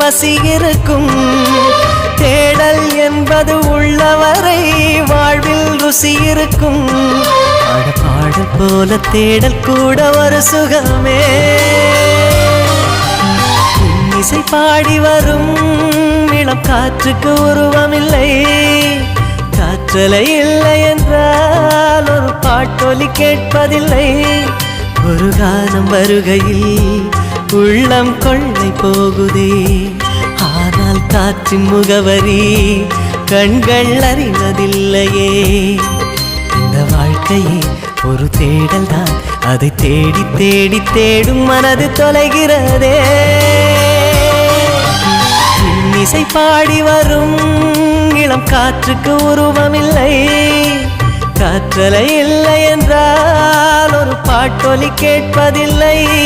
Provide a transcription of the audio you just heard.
பசி இருக்கும். தேடல் என்பது உள்ளவரை வாழ்வில் ருசி இருக்கும். பாடல் போல தேடல் கூட ஒரு சுகமே. இசை பாடி வரும் இளம் காற்றுக்கு உருவமில்லை. காற்றலை இல்லை என்றால் ஒரு பாட்டொலி கேட்பதில்லை. ஒரு கானம் வருகையில் உள்ளம் கொள்ளை போகுதே. ஆனால் காற்றின் முகவரி கண்கள் அறிவதில்லையே. இந்த வாழ்க்கையே ஒரு தேடல் தான். அதை தேடி தேடி தேடும் மனது தொலைகிறதே. இசை பாடி வரும் இளம் காற்றுக்கு உருவமில்லை. காற்றலை இல்லை என்றால் ஒரு பாட்டொலி கேட்பதில்லை.